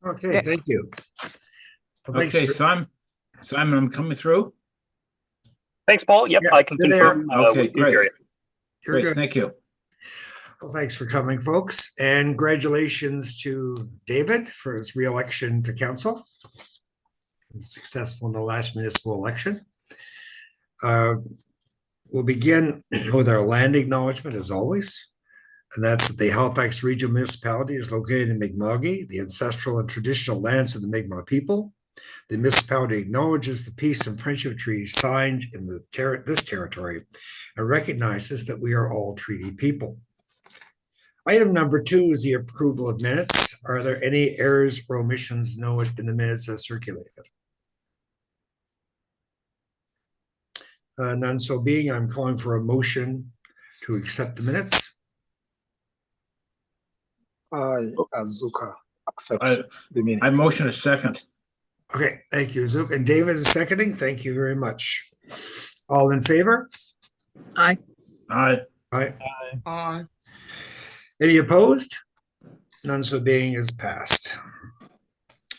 Okay, thank you. Well, thanks Okay, for, Simon, I'm coming through. Thanks, Paul. Yep, yeah, I can you're there. confirm. Okay, We do hear great. you. You're Great, good. thank you. Well, thanks for coming, folks, and congratulations to David for his reelection to council. He was successful in the last municipal election. We'll begin with our land acknowledgement, as always, and that's that the Halifax Regional Municipality is located in Mi'kma'ki, the ancestral and traditional lands of the Mi'kmaq people. The municipality acknowledges the peace and friendship treaties signed in this territory and recognizes that we are all treaty people. Item number 2 is the approval of minutes. Are there any errors or omissions noted in the minutes as circulated? None so being, I'm calling for a motion to accept the minutes. I, Azuka, accepts I- the minutes. I motion a second. Okay, thank you, Zook. And David is seconding. Thank you very much. All in favor? Aye. Aye. Aye. Any opposed? None so being is passed.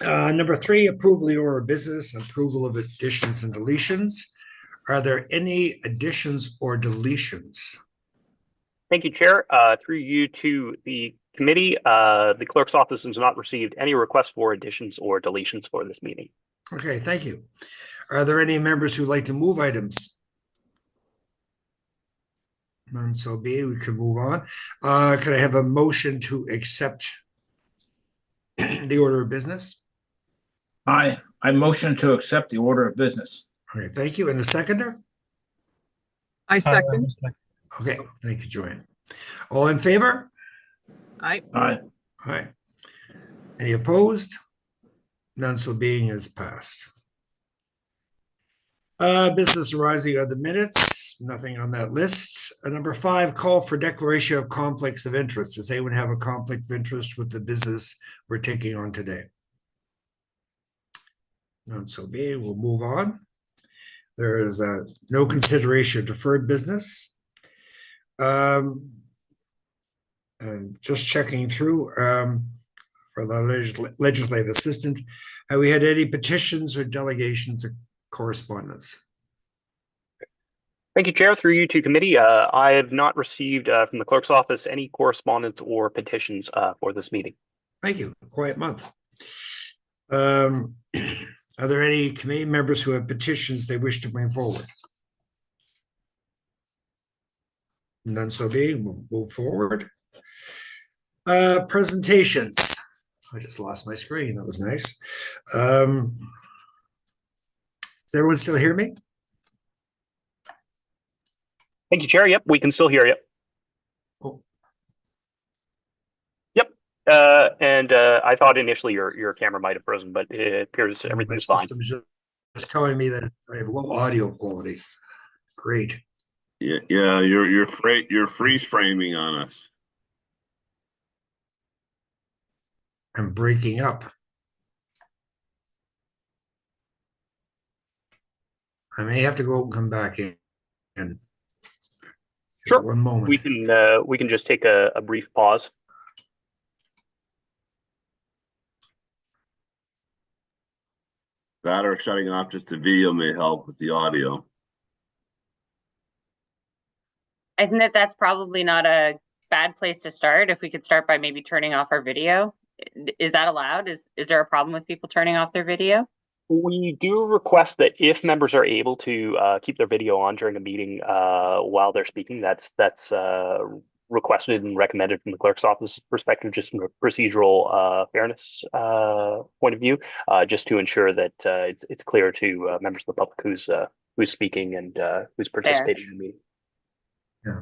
Number 3, approval of the order of business, approval of additions and deletions. Are there any additions or deletions? Thank you, Chair. Through you to the committee, the clerk's office has not received any requests for additions or deletions for this meeting. Okay, thank you. Are there any members who'd like to move items? None so be. We can move on. Could I have a motion to accept the order of business? I motion to accept the order of business. Okay, thank you. And the seconder? I second. Okay, thank you, Joanne. All in favor? Aye. Aye. All right. Any opposed? None so being is passed. Business arising out of the minutes, nothing on that list. Number 5, call for declaration of conflicts of interest. Does anyone have a conflict of interest with the business we're taking on today? None so being, we'll move on. There is no consideration of deferred business. And just checking through for the legislative assistant, have we had any petitions or delegations or correspondence? Thank you, Chair. Through you to committee, I have not received from the clerk's office any correspondence or petitions for this meeting. Thank you. Quiet month. Are there any committee members who have petitions they wish to bring forward? None so being, we'll move forward. Presentations. I just lost my screen. That was nice. Does everyone still hear me? Thank you, Chair. Yep, we can still hear you. Oh. Yep. And I thought initially your camera might have frozen, but it appears everything's fine. My system's just telling me that I have low audio quality. Great. Yeah, you're freeze framing on us. I'm breaking up. I may have to go and come back in. Sure. One moment. We can just take a brief pause. That or shutting off just the video may help with the audio. I think that's probably not a bad place to start. If we could start by maybe turning off our video. Is that allowed? Is there a problem with people turning off their video? We do request that if members are able to keep their video on during a meeting while they're speaking, that's requested and recommended from the clerk's office perspective, just from a procedural fairness point of view, just to ensure that it's clear to members of the public who's speaking and who's participating in the meeting. Yeah.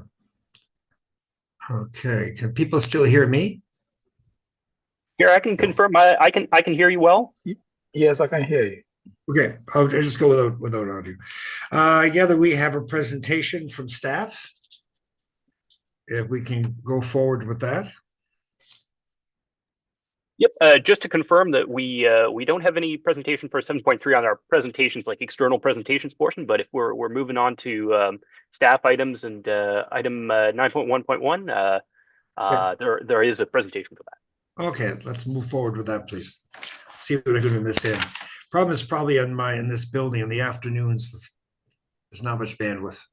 Okay. Can people still hear me? Here, I can confirm. I can hear you well. Yes, I can hear you. Okay, I'll just go without audio. I gather we have a presentation from staff. If we can go forward with that. Yep. Just to confirm that we don't have any presentation for 7.3 on our presentations, like external presentations portion. But if we're moving on to staff items and item 9.1.1, there is a presentation for that. Okay, let's move forward with that, please. See what I can do this in. Problem is probably in this building in the afternoons. There's not much bandwidth.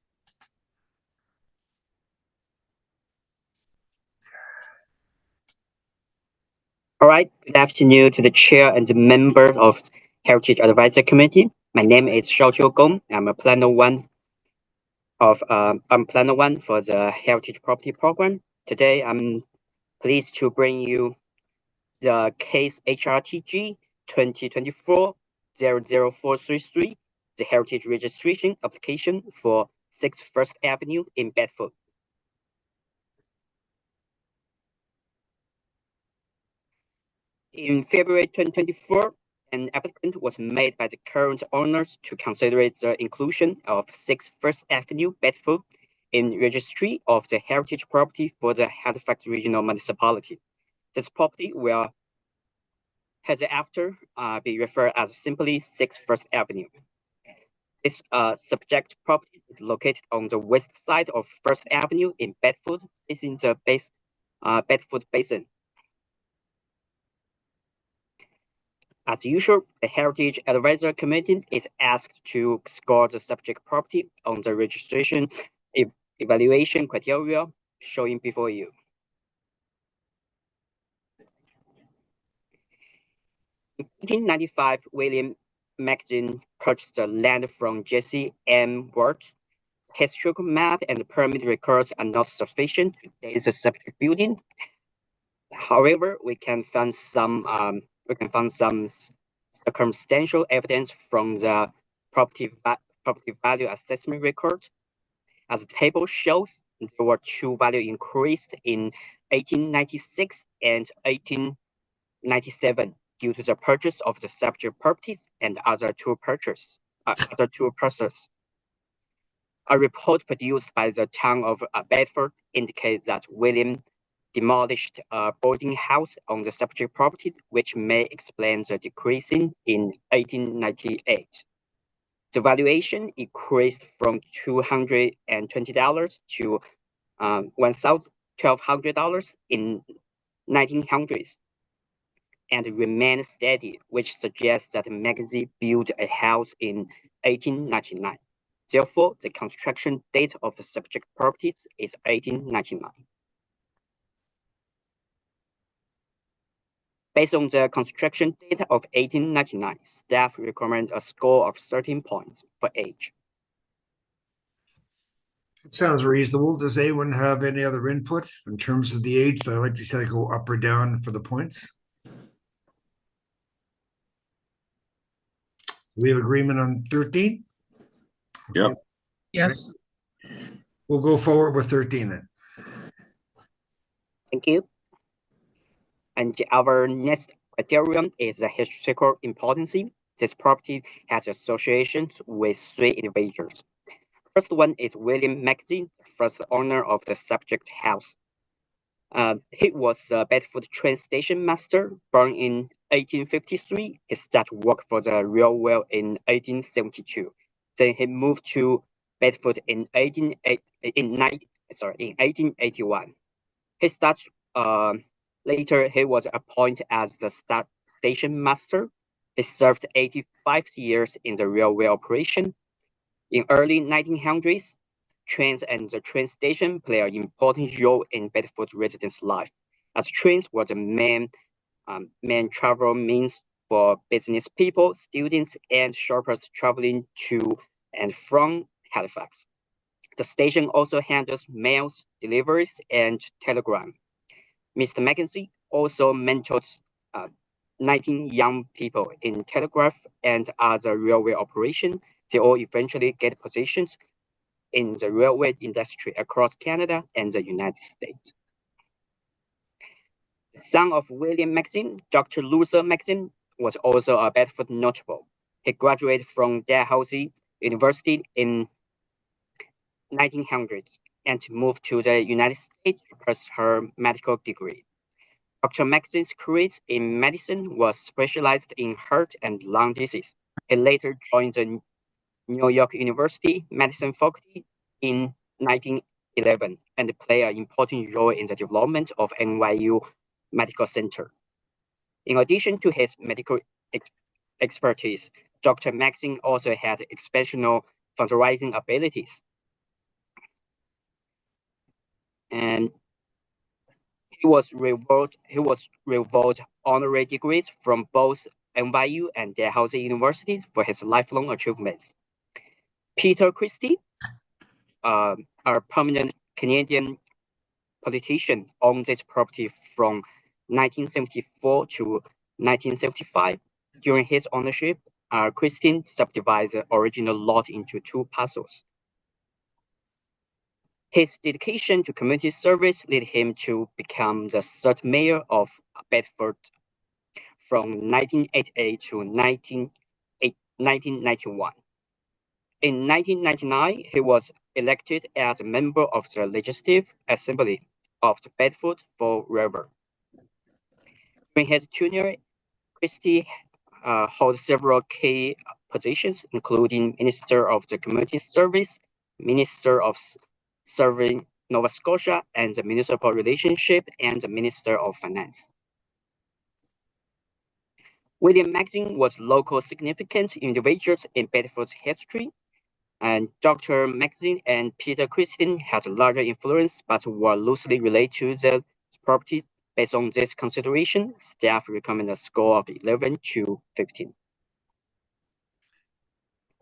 All right, good afternoon to the chair and the member of Heritage Advisory Committee. My name is Xiaoqiu Gong. I'm planner one for the Heritage Property Program. Today, I'm pleased to bring you the case HRTG 2024-00433, the Heritage Registration Application for 6 First Avenue in Bedford. In February 2024, an applicant was made by the current owners to consider the inclusion of 6 First Avenue, Bedford, in registry of the heritage property for the Halifax Regional Municipality. This property will hereafter be referred as simply 6 First Avenue. This subject property is located on the west side of First Avenue in Bedford, facing the Bedford Basin. As usual, the Heritage Advisory Committee is asked to score the subject property on the registration evaluation criteria showing before you. In 1895, William Magazine purchased the land from Jesse M. Wirt. Historical map and permit records are not sufficient to date the subject building. However, we can find some circumstantial evidence from the property value assessment record. As the table shows, there were 2 values increased in 1896 and 1897 due to the purchase of the subject properties and other two purchases. A report produced by the town of Bedford indicates that William demolished a boarding house on the subject property, which may explain the decrease in 1898. The valuation increased from $220 to $1,200 in 1900s and remained steady, which suggests that the magazine built a house in 1899. Therefore, the construction date of the subject properties is 1899. Based on the construction data of 1899, staff recommend a score of 13 points for age. It sounds reasonable. Does anyone have any other input in terms of the age that I'd like to see go up or down for the points? We have agreement on 13? Yep. Yes. We'll go forward with 13 then. Thank you. And our next criterion is the historical importance. This property has associations with 3 individuals. First one is William Magazine, first owner of the subject house. He was a Bedford train station master, born in 1853. He started work for the railway in 1872. Then he moved to Bedford in 1881. He started. Later, he was appointed as the station master. He served 85 years in the railway operation. In early 1900s, trains and the train station play an important role in Bedford residents' life, as trains were the main travel means for business people, students, and shoppers traveling to and from Halifax. The station also handles mails, deliveries, and telegram. Mr. Mackenzie also mentored 19 young people in telegraph and other railway operation. They all eventually get positions in the railway industry across Canada and the United States. The son of William Magazine, Dr. Luther Magazine, was also a Bedford notable. He graduated from Dalhousie University in 1900 and moved to the United States to pursue her medical degree. Dr. Magazine's career in medicine was specialized in heart and lung disease. He later joined the New York University Medicine faculty in 1911 and played an important role in the development of NYU Medical Center. In addition to his medical expertise, Dr. Maxine also had exceptional fundraising abilities. And he was rewarded honorary degrees from both NYU and Dalhousie University for his lifelong achievements. Peter Christie, a prominent Canadian politician, owned this property from 1974 to 1975. During his ownership, Christie subdivided the original lot into 2 parcels. His dedication to community service led him to become the 3rd mayor of Bedford from 1988 to 1991. In 1999, he was elected as a member of the Legislative Assembly of Bedford Fall River. During his tenure, Christie held several key positions, including Minister of the Community Service, Minister of Serving Nova Scotia and the Municipal Relationship, and the Minister of Finance. William Maxine was local significant individuals in Bedford's history, and Dr. Maxine and Peter Christie had larger influence but were loosely related to the property. Based on this consideration, staff recommend a score of 11 to 15.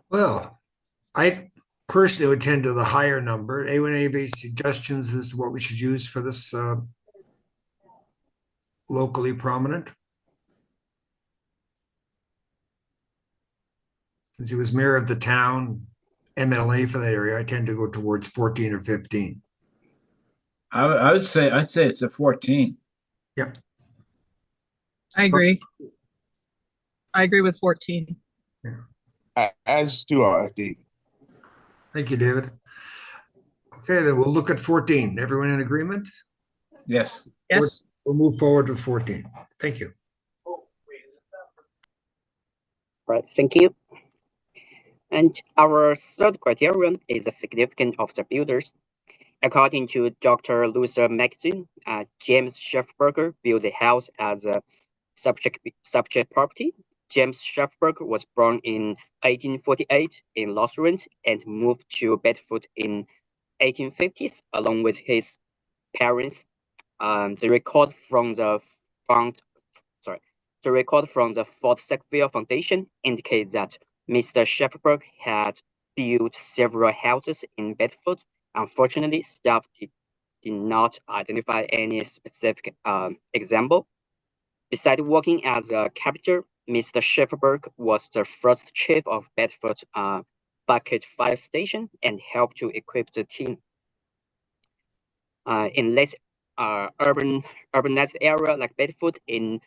Well, I personally would tend to the higher number. Anyone, any suggestions as to what we should use for this locally prominent? Since he was mayor of the town, MLA for that area, I tend to go towards 14 or 15. I'd say it's a 14. Yep. I agree. I agree with 14. As do I, David. Thank you, David. Okay, then we'll look at 14. Everyone in agreement? Yes. Yes. We'll move forward to 14. Thank you. Right, thank you. And our 3rd criterion is the significance of the builders. According to Dr. Luther Maxine, James Schaffberger built the house as a subject property. James Schaffberger was born in 1848 in Lawrence and moved to Bedford in 1850s along with his parents. The record from the Fort Sackville Foundation indicates that Mr. Schaffberg had built several houses in Bedford. Unfortunately, staff did not identify any specific example. Besides working as a carpenter, Mr. Schaffberg was the first chief of Bedford Bucket Fire Station and helped to equip the team. In less urbanized area like Bedford in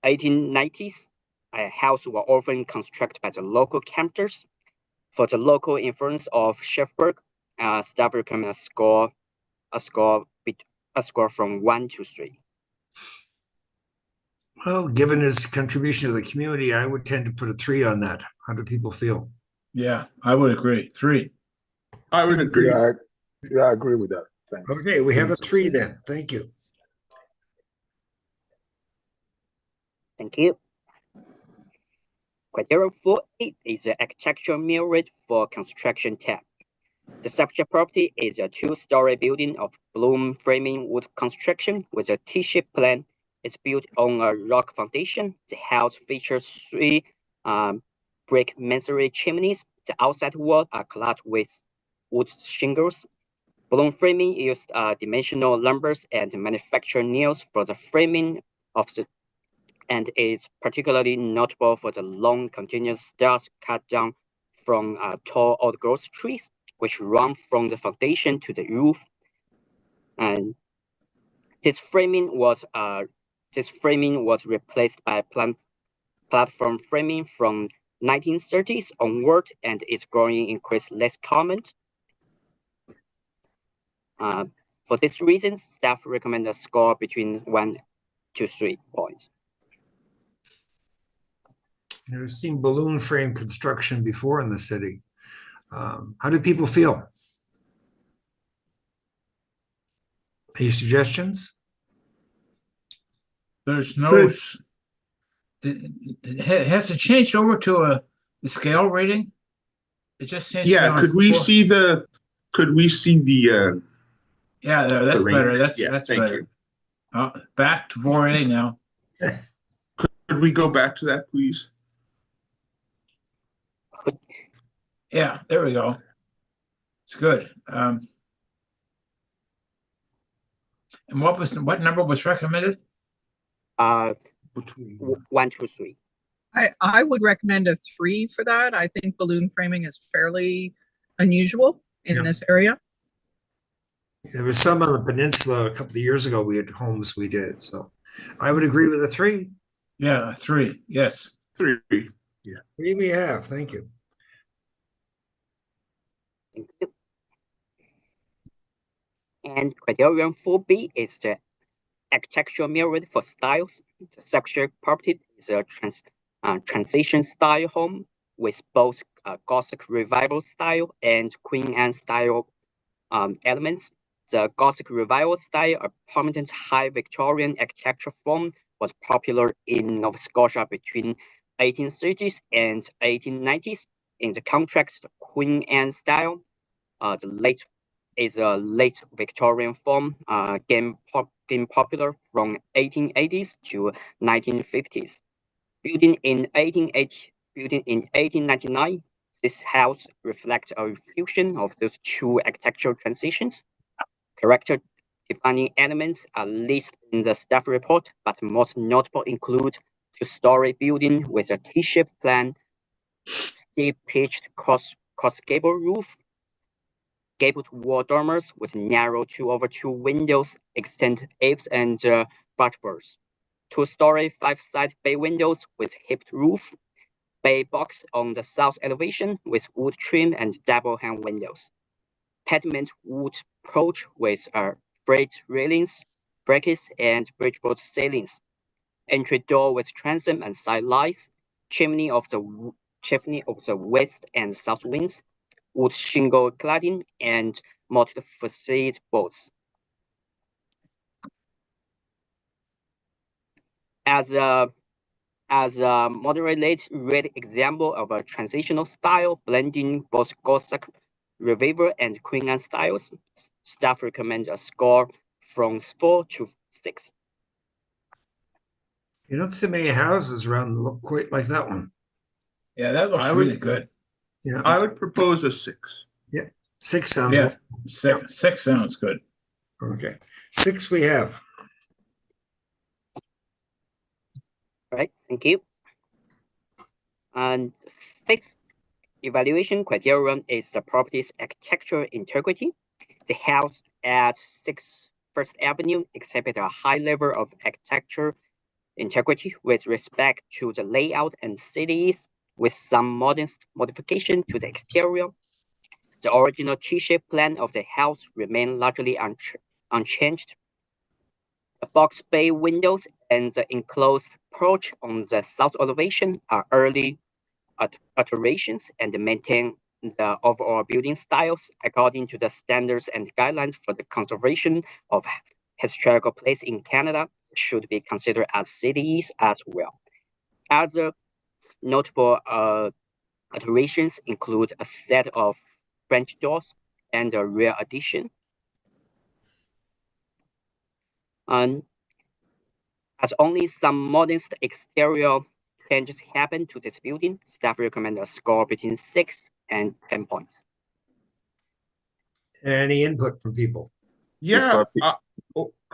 1890s, houses were often constructed by the local carpenters. For the local influence of Schaffberg, staff recommend a score from 1 to 3. Well, given his contribution to the community, I would tend to put a 3 on that. How do people feel? Yeah, I would agree. 3. I would agree. Yeah, I agree with that. Thanks. Okay, we have a 3 then. Thank you. Thank you. Criterion 4A is the architectural merit for construction type. The subject property is a 2-story building of bloom framing wood construction with a T-shaped plan. It's built on a rock foundation. The house features 3 brick masonry chimneys. The outside walls are clad with wood shingles. Bloom framing used dimensional lumbers and manufactured nails for the framing of the, and is particularly notable for the long continuous stairs cut down from tall old-growth trees, which run from the foundation to the roof. And this framing was replaced by platform framing from 1930s onward, and its growing increase less common. For this reason, staff recommend a score between 1 to 3 points. I've seen balloon frame construction before in the city. How do people feel? Any suggestions? There's no, Good. has it changed over to the scale rating? It just seems to be Yeah, on could we 4. see the, Yeah, there, that's the better. range? That's Yeah, thank better. you. Back to 4A now. Could we go back to that, please? Yeah, there we go. It's good. And what number was recommended? Between 1, 2, 3. I would recommend a 3 for that. I think balloon framing is fairly unusual in Yeah. this area. There was some on the peninsula a couple of years ago. We had homes we did, so I would agree with a 3. Yeah, 3. Yes. 3. 3 we have. Thank you. Thank you. And criterion 4B is the architectural mirrored for styles. The subject property is a transition style home with both Gothic Revival style and Queen Anne style elements. The Gothic Revival style, a prominent high Victorian architecture form, was popular in Nova Scotia between 1830s and 1890s. In the contrast, the Queen Anne style, is a late Victorian form, gained popular from 1880s to 1950s. Built in 1899, this house reflects a fusion of those two architectural transitions. Character defining elements are listed in the staff report, but most notable include 2-story building with a T-shaped plan, steep pitched cross gable roof, gabled wall dormers with narrow 2/2 windows, extend eaves and buttresses. 2-story 5-side bay windows with hipped roof, bay box on the south elevation with wood trim and double hang windows. Pediment wood porch with freight railings, brackets, and bridgeboard ceilings. Entry door with transom and side lights. Chimney of the west and south wings. Wood shingle cladding and multi-facade boards. As a moderate red example of a transitional style blending both Gothic Revival and Queen Anne styles, staff recommends a score from 4 to 6. You don't see many houses around that look quite like that one. Yeah, that looks I would- really good. Yeah, I would propose a 6. 6 sounds Yeah, 6 sounds good. okay. 6 we have. All right, thank you. And 6th evaluation criterion is the property's architectural integrity. The house at 6 First Avenue exhibit a high level of architecture integrity with respect to the layout and cities, with some modest modification to the exterior. The original T-shaped plan of the house remained largely unchanged. The box bay windows and the enclosed porch on the south elevation are early alterations and maintain the overall building styles according to the standards and guidelines for the conservation of historical places in Canada, should be considered as cities as well. Other notable alterations include a set of French doors and a rear addition. And as only some modest exterior changes happen to this building, staff recommend a score between 6 and 10 points. Any input from people? Yeah.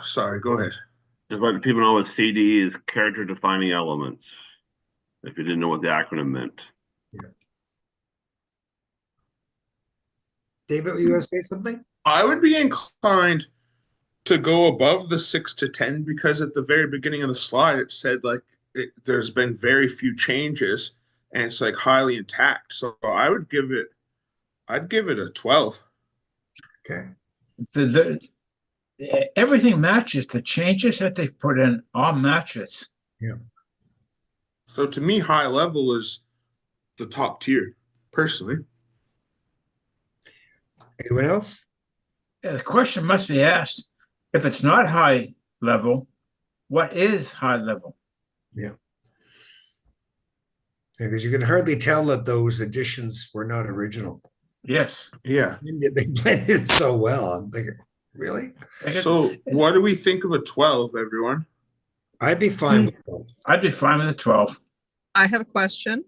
Sorry, go ahead. Just letting people know what CD is character defining elements. If you didn't know what the acronym meant. David, you gonna say something? I would be inclined to go above the 6 to 10 because at the very beginning of the slide it said there's been very few changes and it's like highly intact. So I'd give it a 12. Okay. Everything matches. The changes that they've put in all matches. So to me, high level is the top tier, personally. Anyone else? Yeah, the question must be asked, if it's not high level, what is high level? Because you can hardly tell that those additions were not original. Yes. Yeah. They blended so well. I'm thinking, really? So what do we think of a 12, everyone? I'd be fine with both. I'd be fine with a 12. I have a question.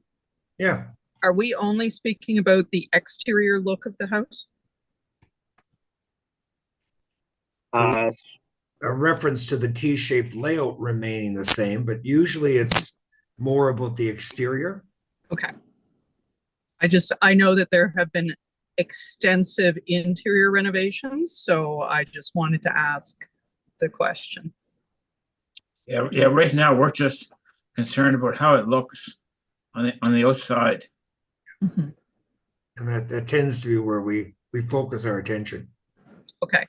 Yeah, Are we only speaking about the exterior look of the house? Uh, a reference to the T-shaped layout remaining the same, but usually it's more about the exterior. Okay. I know that there have been extensive interior renovations, so I just wanted to ask the question. Yeah, right now we're just concerned about how it looks on the outside. Mhm. And that tends to be where we focus our attention. Okay.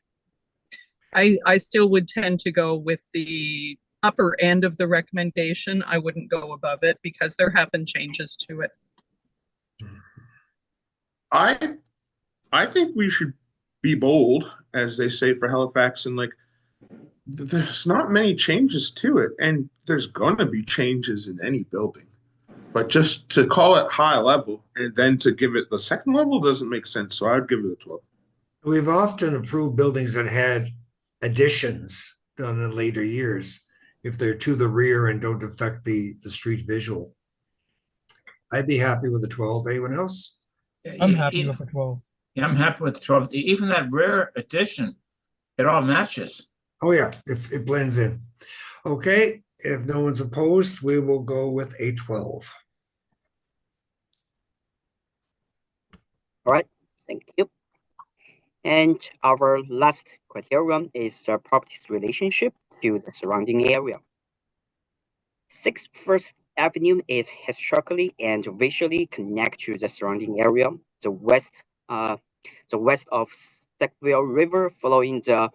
I still would tend to go with the upper end of the recommendation. I wouldn't go above it because there have been changes to it. I think we should be bold, as they say for Halifax, and like there's not many changes to it, and there's gonna be changes in any building. But just to call it high level and then to give it the second level doesn't make sense. So I'd give it a 12. We've often approved buildings that had additions done in later years if they're to the rear and don't affect the street visual. I'd be happy with a 12. Anyone else? I'm happy with a 12. Yeah, I'm happy with 12. Even that rare addition, it all matches. Oh yeah, if it blends in. Okay, if no one's opposed, we will go with a 12. all right, thank you. And our last criterion is the property's relationship to the surrounding area. 6 First Avenue is historically and visually connected to the surrounding area. The west of Sackville River, following the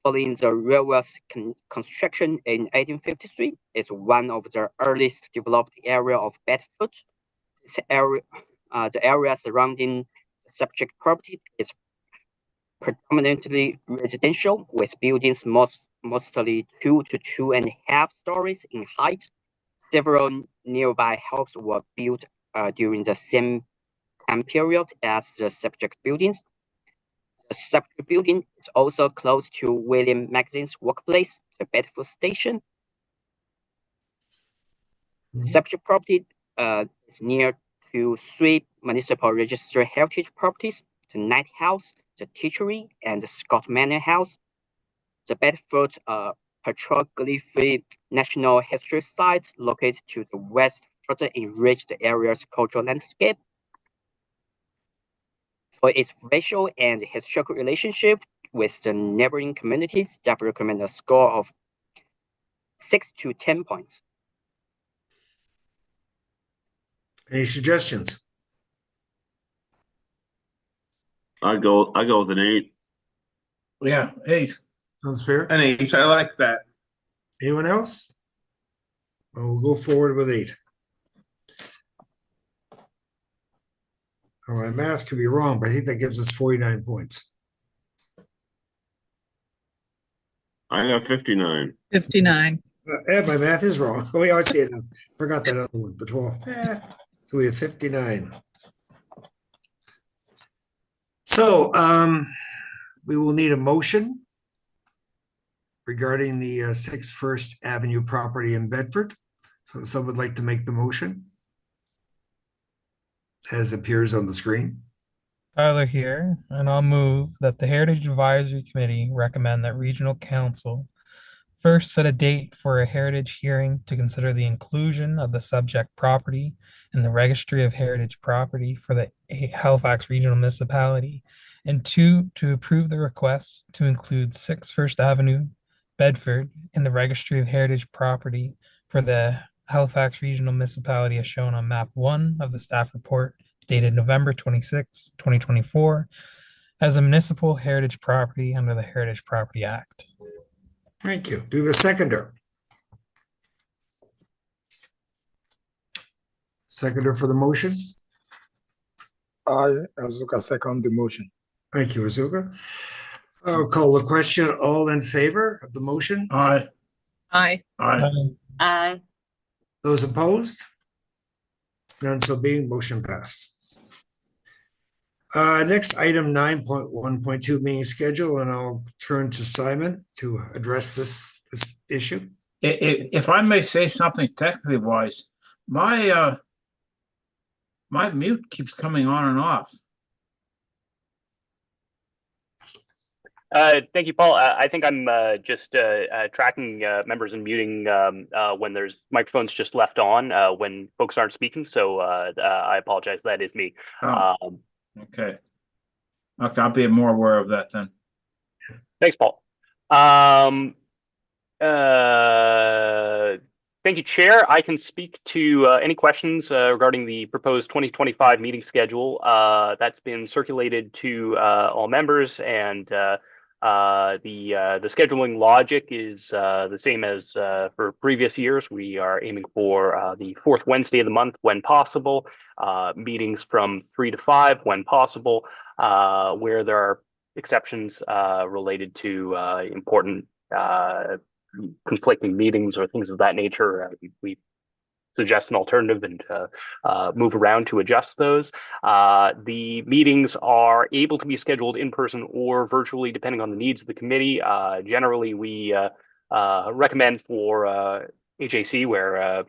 railway's construction in 1853, is one of the earliest developed area of Bedford. The area surrounding the subject property is predominantly residential, with buildings mostly 2 to 2.5 stories in height. Several nearby houses were built during the same time period as the subject buildings. The subject building is also close to William Magazine's workplace, the Bedford Station. The subject property is near to 3 municipal registered heritage properties: the Knight House, the Teachery, and the Scott Manor House. The Bedford Petroglyph National History Site, located to the west, further enrich the area's cultural landscape. For its racial and historical relationship with the neighboring communities, staff recommend a score of 6 to 10 points. Any suggestions? I go with an 8. Yeah, 8. Sounds fair. An 8, I like that. Anyone else? Well, we'll go forward with 8. Oh, my math could be wrong, but I think that gives us 49 points. I got 59. 59. My math is wrong. Oh, yeah, I see it now. Forgot that other one, the 12. So we have 59. So we will need a motion regarding the 6 First Avenue property in Bedford. So someone would like to make the motion as appears on the screen. Tyler here, and I'll move that the Heritage Advisory Committee recommend that Regional Council first set a date for a heritage hearing to consider the inclusion of the subject property in the Registry of Heritage Property for the Halifax Regional Municipality, and 2, to approve the request to include 6 First Avenue, Bedford, in the Registry of Heritage Property for the Halifax Regional Municipality as shown on map 1 of the staff report dated November 26, 2024, as a municipal heritage property under the Heritage Property Act. Thank you. Do we have a seconder? Seconder for the motion? I, Azuka, second the motion. Thank you, Azuka. I'll call the question. All in favor of the motion? Aye. Aye. Aye. Aye. Those opposed? None so being, motion passed. Next item 9.1.2 meeting schedule, and I'll turn to Simon to address this issue. If I may say something technically wise, my mute keeps coming on and off. Thank you, Paul. I think I'm just tracking members and muting when there's microphones just left on when folks aren't speaking. So I apologize. That is me. Oh. Okay, I'll be more aware of that then. Thanks, Paul. Thank you, Chair. I can speak to any questions regarding the proposed 2025 meeting schedule that's been circulated to all members, and the scheduling logic is the same as for previous years. We are aiming for the fourth Wednesday of the month when possible, meetings from 3 to 5 when possible, where there are exceptions related to important conflicting meetings or things of that nature. We suggest an alternative and move around to adjust those. The meetings are able to be scheduled in person or virtually, depending on the needs of the committee. Generally, we recommend for HAC, where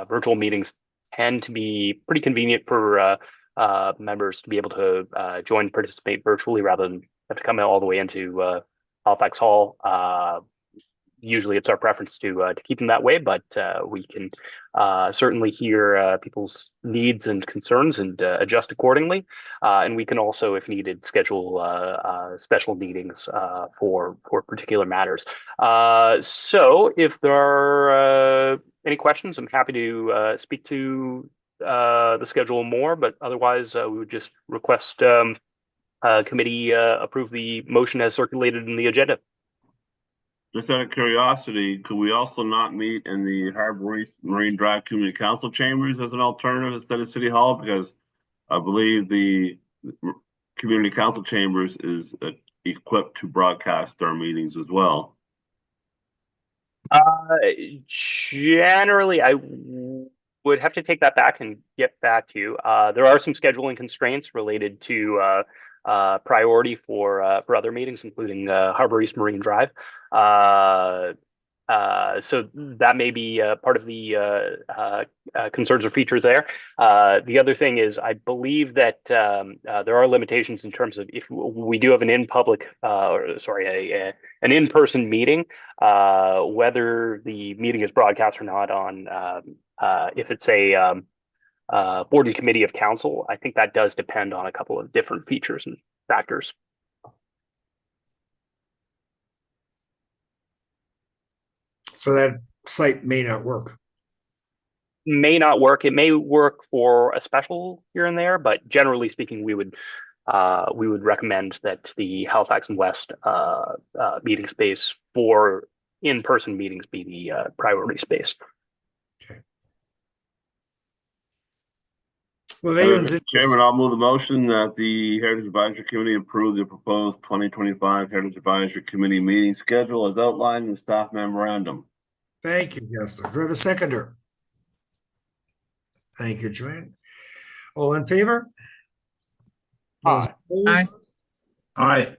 virtual meetings tend to be pretty convenient for members to be able to join and participate virtually rather than have to come all the way into Halifax Hall. Usually it's our preference to keep them that way, but we can certainly hear people's needs and concerns and adjust accordingly. And we can also, if needed, schedule special meetings for particular matters. So if there are any questions, I'm happy to speak to the schedule more, but otherwise we would just request committee approve the motion as circulated in the agenda. Just out of curiosity, could we also not meet in the Harbor East Marine Drive Community Council chambers as an alternative instead of City Hall? Because I believe the Community Council chambers is equipped to broadcast our meetings as well. Generally, I would have to take that back and get back to you. There are some scheduling constraints related to priority for other meetings, including Harbor East Marine Drive. So that may be part of the concerns or features there. The other thing is, I believe that there are limitations in terms of if we do have an an in-person meeting, whether the meeting is broadcast or not on if it's a board and committee of council. I think that does depend on a couple of different features and factors. So that site may not work. May not work. It may work for a special here and there, but generally speaking, we would recommend that the Halifax and West meeting space for in-person meetings be the priority space. Okay. Well, Chairman, I'll move the motion that the Heritage Advisory Committee approve the proposed 2025 Heritage Advisory Committee meeting schedule as outlined in the staff memorandum. Thank you, Gessler. Do I have a seconder? Thank you, Joanne. All in favor? Aye. Aye. Aye.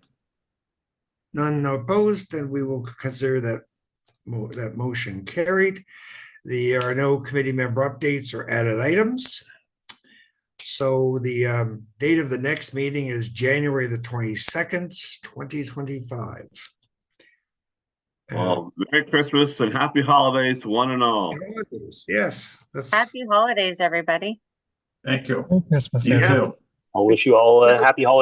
None opposed, then we will consider that motion carried. There are no committee member updates or added items. So the date of the next meeting is January the 22nd, 2025. Well, Merry Christmas and Happy Holidays to one and all. Yes. Happy holidays, everybody. Thank you. Merry Christmas, You everyone. too. I'll wish you all a happy holiday.